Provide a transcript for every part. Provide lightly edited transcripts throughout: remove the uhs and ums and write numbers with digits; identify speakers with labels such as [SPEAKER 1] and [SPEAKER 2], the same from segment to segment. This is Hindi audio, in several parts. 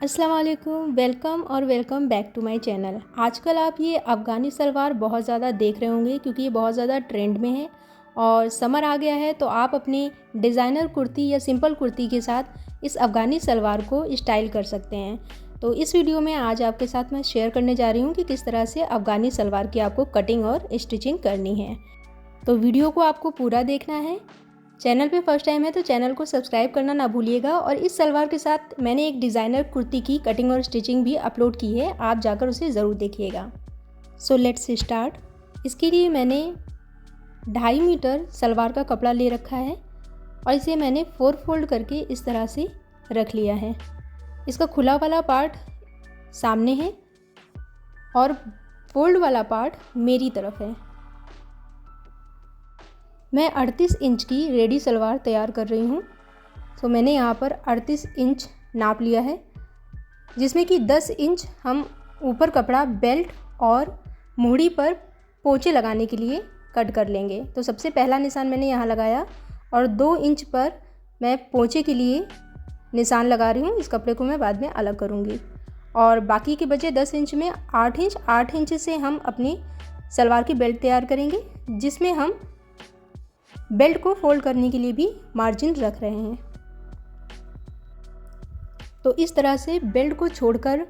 [SPEAKER 1] अस्सलाम वालेकुम, welcome back to my channel. आजकल आप ये अफ़गानी सलवार बहुत ज़्यादा देख रहे होंगे क्योंकि ये बहुत ज़्यादा ट्रेंड में है और समर आ गया है, तो आप अपनी डिज़ाइनर कुर्ती या सिंपल कुर्ती के साथ इस अफ़गानी सलवार को स्टाइल कर सकते हैं। तो इस वीडियो में आज आपके साथ मैं शेयर करने जा रही हूँ कि किस तरह से अफ़गानी सलवार की आपको कटिंग और स्टिचिंग करनी है। तो वीडियो को आपको पूरा देखना है। चैनल पे फर्स्ट टाइम है तो चैनल को सब्सक्राइब करना ना भूलिएगा। और इस सलवार के साथ मैंने एक डिज़ाइनर कुर्ती की कटिंग और स्टिचिंग भी अपलोड की है, आप जाकर उसे ज़रूर देखिएगा। So let's start. इसके लिए मैंने 2.5 मीटर सलवार का कपड़ा ले रखा है और इसे मैंने 4 फोल्ड करके इस तरह से रख लिया है। इसका खुला वाला पार्ट सामने है और फोल्ड वाला पार्ट मेरी तरफ है। मैं 38 इंच की रेडी सलवार तैयार कर रही हूँ। तो मैंने यहाँ पर 38 इंच नाप लिया है, जिसमें कि 10 इंच हम ऊपर कपड़ा बेल्ट और मूड़ी पर पोंचे लगाने के लिए कट कर लेंगे। तो सबसे पहला निशान मैंने यहाँ लगाया और 2 इंच पर मैं पोंचे के लिए निशान लगा रही हूँ। इस कपड़े को मैं बाद में अलग करूँगी और बाकी के बचे 10 इंच में 8 इंच से हम अपनी सलवार की बेल्ट तैयार करेंगे, जिसमें हम बेल्ट को फोल्ड करने के लिए भी मार्जिन रख रहे हैं। तो इस तरह से बेल्ट को छोड़कर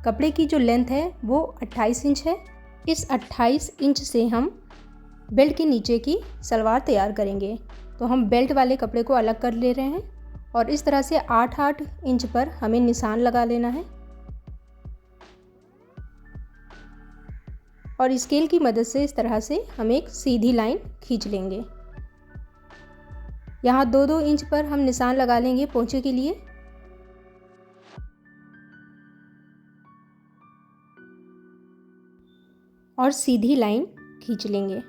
[SPEAKER 1] कपड़े की जो लेंथ है वो 28 इंच है। इस 28 इंच से हम बेल्ट के नीचे की सलवार तैयार करेंगे। तो हम बेल्ट वाले कपड़े को अलग कर ले रहे हैं और इस तरह से 8 इंच पर हमें निशान लगा लेना है और स्केल की मदद से इस तरह से हम एक सीधी लाइन खींच लेंगे। यहाँ 2-2 इंच पर हम निशान लगा लेंगे पोंचे के लिए और सीधी लाइन खींच लेंगे।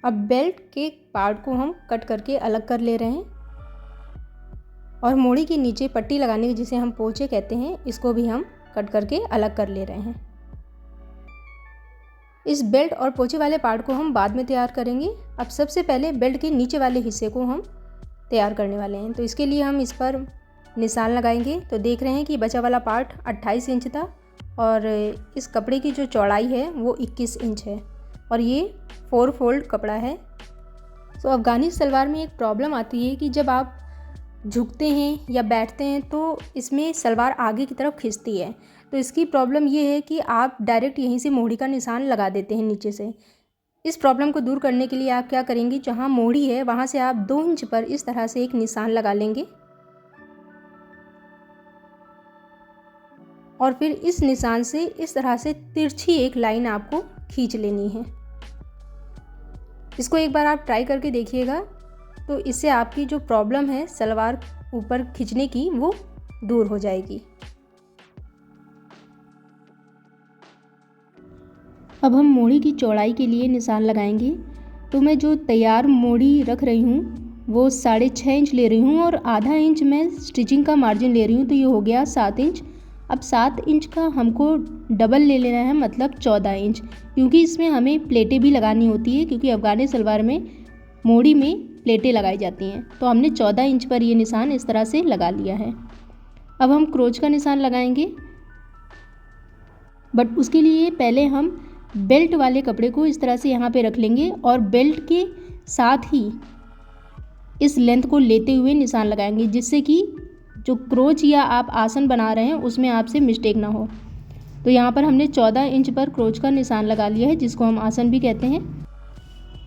[SPEAKER 1] अब बेल्ट के पार्ट को हम कट करके अलग कर ले रहे हैं और मोड़ी के नीचे पट्टी लगाने की, जिसे हम पोंचे कहते हैं, इसको भी हम कट करके अलग कर ले रहे हैं। इस बेल्ट और पोंचे वाले पार्ट को हम बाद में तैयार करेंगे। अब सबसे पहले बेल्ट के नीचे वाले हिस्से को हम तैयार करने वाले हैं। तो इसके लिए हम इस पर निशान लगाएंगे। तो देख रहे हैं कि बचा वाला पार्ट 28 इंच था और इस कपड़े की जो चौड़ाई है वो 21 इंच है और ये 4 फोल्ड कपड़ा है। तो अफ़गानी सलवार में एक प्रॉब्लम आती है कि जब आप झुकते हैं या बैठते हैं तो इसमें सलवार आगे की तरफ खिंचती है। तो इसकी प्रॉब्लम ये है कि आप डायरेक्ट यहीं से मोड़ी का निशान लगा देते हैं नीचे से। इस प्रॉब्लम को दूर करने के लिए आप क्या करेंगे, जहाँ मोड़ी है वहाँ से आप 2 इंच पर इस तरह से एक निशान लगा लेंगे और फिर इस निशान से इस तरह से तिरछी एक लाइन आपको खींच लेनी है। इसको एक बार आप ट्राई करके देखिएगा, तो इससे आपकी जो प्रॉब्लम है सलवार ऊपर खींचने की वो दूर हो जाएगी। अब हम मोड़ी की चौड़ाई के लिए निशान लगाएंगे। तो मैं जो तैयार मोड़ी रख रही हूँ वो 6.5 इंच ले रही हूँ और आधा इंच मैं स्टिचिंग का मार्जिन ले रही हूँ, तो ये हो गया 7 इंच। अब 7 इंच का हमको डबल ले लेना है, मतलब 14 इंच, क्योंकि इसमें हमें प्लेटें भी लगानी होती है, क्योंकि अफ़गानी सलवार में मोड़ी में प्लेटें लगाई जाती हैं। तो हमने 14 इंच पर ये निशान इस तरह से लगा लिया है। अब हम क्रोच का निशान लगाएंगे, बट उसके लिए पहले हम बेल्ट वाले कपड़े को इस तरह से यहाँ पे रख लेंगे और बेल्ट के साथ ही इस लेंथ को लेते हुए निशान लगाएंगे, जिससे कि जो क्रोच या आप आसन बना रहे हैं उसमें आपसे मिस्टेक ना हो। तो यहाँ पर हमने 14 इंच पर क्रोच का निशान लगा लिया है, जिसको हम आसन भी कहते हैं।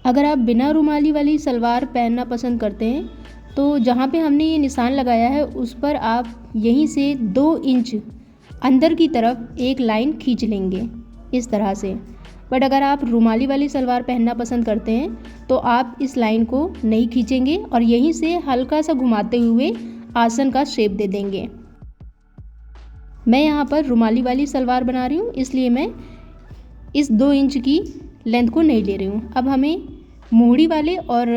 [SPEAKER 1] अगर आप बिना रुमाली वाली सलवार पहनना पसंद करते हैं तो जहाँ पे हमने ये निशान लगाया है उस पर आप यहीं से 2 इंच अंदर की तरफ एक लाइन खींच लेंगे इस तरह से। बट अगर आप रुमाली वाली सलवार पहनना पसंद करते हैं तो आप इस लाइन को नहीं खींचेंगे और यहीं से हल्का सा घुमाते हुए आसन का शेप दे देंगे। मैं यहाँ पर रुमाली वाली सलवार बना रही हूँ, इसलिए मैं इस 2 इंच की लेंथ को नहीं ले रही हूँ। अब हमें मोड़ी वाले और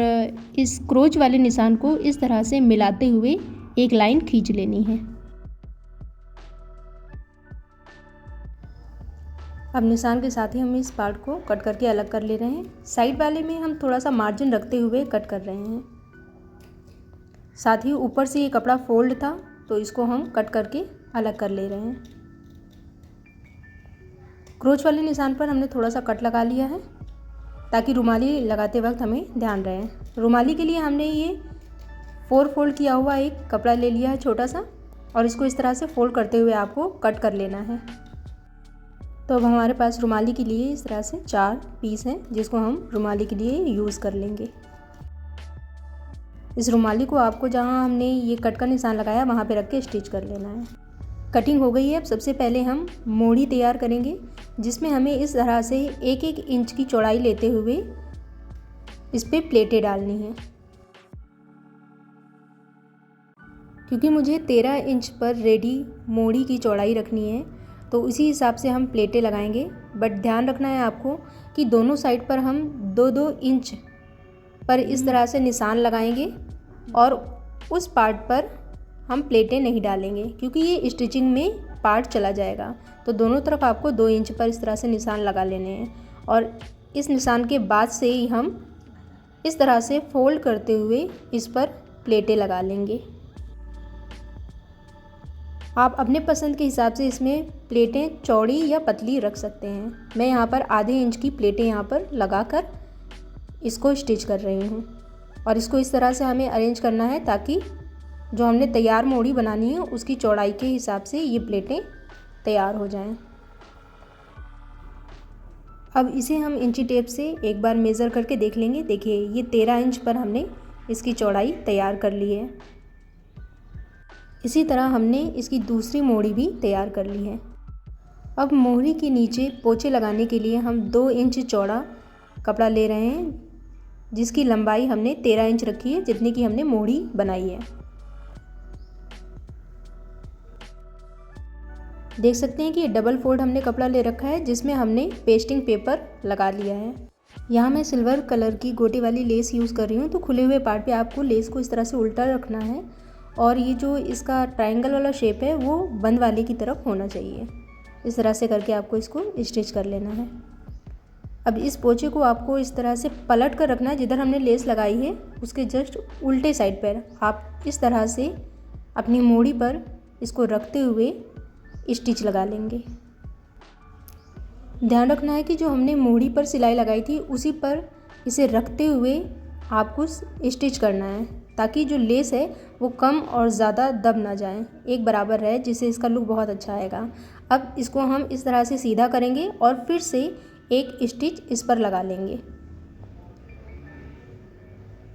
[SPEAKER 1] इस क्रोच वाले निशान को इस तरह से मिलाते हुए एक लाइन खींच लेनी है। अब निशान के साथ ही हम इस पार्ट को कट करके अलग कर ले रहे हैं। साइड वाले में हम थोड़ा सा मार्जिन रखते हुए कट कर रहे हैं। साथ ही ऊपर से ये कपड़ा फोल्ड था तो इसको हम कट करके अलग कर ले रहे हैं। क्रोच वाले निशान पर हमने थोड़ा सा कट लगा लिया है ताकि रुमाली लगाते वक्त हमें ध्यान रहे। रुमाली के लिए हमने ये 4 फोल्ड किया हुआ एक कपड़ा ले लिया है छोटा सा, और इसको इस तरह से फोल्ड करते हुए आपको कट कर लेना है। तो अब हमारे पास रुमाली के लिए इस तरह से 4 पीस हैं जिसको हम रुमाली के लिए यूज़ कर लेंगे। इस रुमाली को आपको जहाँ हमने ये कट का निशान लगाया वहाँ पे रख के स्टिच कर लेना है। कटिंग हो गई है। अब सबसे पहले हम मोड़ी तैयार करेंगे जिसमें हमें इस तरह से 1-1 इंच की चौड़ाई लेते हुए इस पर प्लेटें डालनी है। क्योंकि मुझे 13 इंच पर रेडी मोड़ी की चौड़ाई रखनी है तो उसी हिसाब से हम प्लेटें लगाएंगे। बट ध्यान रखना है आपको कि दोनों साइड पर हम 2-2 इंच पर इस तरह से निशान लगाएंगे और उस पार्ट पर हम प्लेटें नहीं डालेंगे क्योंकि ये स्टिचिंग में पार्ट चला जाएगा। तो दोनों तरफ आपको 2 इंच पर इस तरह से निशान लगा लेने हैं और इस निशान के बाद से ही हम इस तरह से फोल्ड करते हुए इस पर प्लेटें लगा लेंगे। आप अपने पसंद के हिसाब से इसमें प्लेटें चौड़ी या पतली रख सकते हैं। मैं यहाँ पर आधे इंच की प्लेटें यहाँ पर लगाकर इसको स्टिच कर रही हूँ और इसको इस तरह से हमें अरेंज करना है ताकि जो हमने तैयार मोड़ी बनानी है उसकी चौड़ाई के हिसाब से ये प्लेटें तैयार हो जाएं। अब इसे हम इंची टेप से एक बार मेज़र करके देख लेंगे। देखिए ये 13 इंच पर हमने इसकी चौड़ाई तैयार कर ली है। इसी तरह हमने इसकी दूसरी मोड़ी भी तैयार कर ली है। अब मोड़ी के नीचे पोंचे लगाने के लिए हम 2 इंच चौड़ा कपड़ा ले रहे हैं जिसकी लंबाई हमने 13 इंच रखी है जितनी की हमने मोड़ी बनाई है। देख सकते हैं कि ये डबल फोल्ड हमने कपड़ा ले रखा है जिसमें हमने पेस्टिंग पेपर लगा लिया है। यहाँ मैं सिल्वर कलर की गोटे वाली लेस यूज़ कर रही हूँ। तो खुले हुए पार्ट पे आपको लेस को इस तरह से उल्टा रखना है और ये जो इसका ट्रायंगल वाला शेप है वो बंद वाले की तरफ होना चाहिए। इस तरह से करके आपको इसको स्टिच कर लेना है। अब इस पोंचे को आपको इस तरह से पलट कर रखना है। जिधर हमने लेस लगाई है उसके जस्ट उल्टे साइड पर आप इस तरह से अपनी मोड़ी पर इसको रखते हुए स्टिच लगा लेंगे। ध्यान रखना है कि जो हमने मोड़ी पर सिलाई लगाई थी उसी पर इसे रखते हुए आपको स्टिच करना है ताकि जो लेस है वो कम और ज़्यादा दब ना जाए, एक बराबर रहे, जिससे इसका लुक बहुत अच्छा आएगा। अब इसको हम इस तरह से सीधा करेंगे और फिर से एक स्टिच इस पर लगा लेंगे।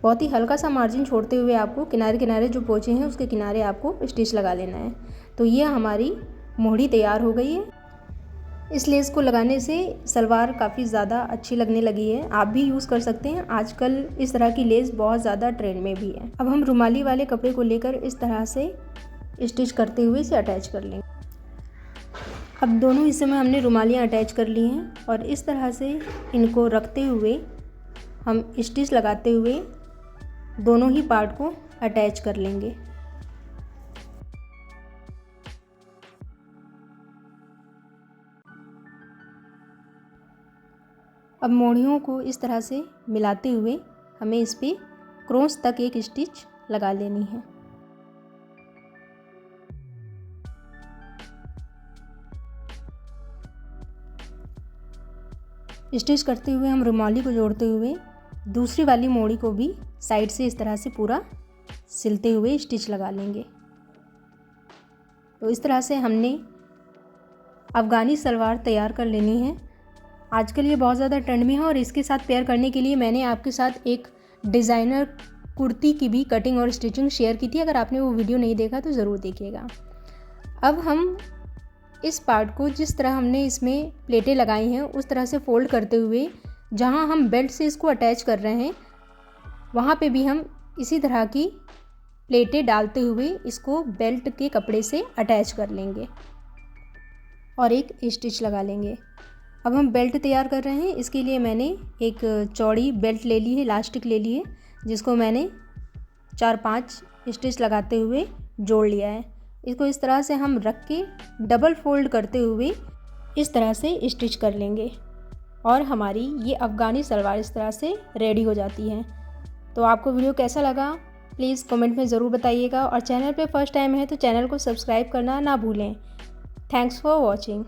[SPEAKER 1] बहुत ही हल्का सा मार्जिन छोड़ते हुए आपको किनारे किनारे जो पोंचे हैं उसके किनारे आपको स्टिच लगा लेना है। तो ये हमारी मोड़ी तैयार हो गई है। इस लेस को लगाने से सलवार काफ़ी ज़्यादा अच्छी लगने लगी है। आप भी यूज़ कर सकते हैं। आजकल इस तरह की लेस बहुत ज़्यादा ट्रेंड में भी है। अब हम रुमाली वाले कपड़े को लेकर इस तरह से स्टिच करते हुए इसे अटैच कर लेंगे। अब दोनों हिस्से में हमने रुमालियाँ अटैच कर ली हैं और इस तरह से इनको रखते हुए हम स्टिच लगाते हुए दोनों ही पार्ट को अटैच कर लेंगे। अब मोड़ियों को इस तरह से मिलाते हुए हमें इस पे क्रोच तक एक स्टिच लगा लेनी है। स्टिच करते हुए हम रुमाली को जोड़ते हुए दूसरी वाली मोड़ी को भी साइड से इस तरह से पूरा सिलते हुए स्टिच लगा लेंगे। तो इस तरह से हमने अफ़गानी सलवार तैयार कर लेनी है। आजकल ये बहुत ज़्यादा ट्रेंड में है और इसके साथ पेयर करने के लिए मैंने आपके साथ एक डिज़ाइनर कुर्ती की भी कटिंग और स्टिचिंग शेयर की थी। अगर आपने वो वीडियो नहीं देखा तो ज़रूर देखिएगा। अब हम इस पार्ट को जिस तरह हमने इसमें प्लेटें लगाई हैं उस तरह से फोल्ड करते हुए जहाँ हम बेल्ट से इसको अटैच कर रहे हैं वहाँ पे भी हम इसी तरह की प्लेटें डालते हुए इसको बेल्ट के कपड़े से अटैच कर लेंगे और एक स्टिच लगा लेंगे। अब हम बेल्ट तैयार कर रहे हैं। इसके लिए मैंने एक चौड़ी बेल्ट ले ली है, इलास्टिक ले ली है, जिसको मैंने 4-5 स्टिच लगाते हुए जोड़ लिया है। इसको इस तरह से हम रख के डबल फोल्ड करते हुए इस तरह से स्टिच कर लेंगे और हमारी ये अफ़गानी सलवार इस तरह से रेडी हो जाती है। तो आपको वीडियो कैसा लगा प्लीज़ कमेंट में ज़रूर बताइएगा और चैनल पे फर्स्ट टाइम है तो चैनल को सब्सक्राइब करना ना भूलें। Thanks for watching.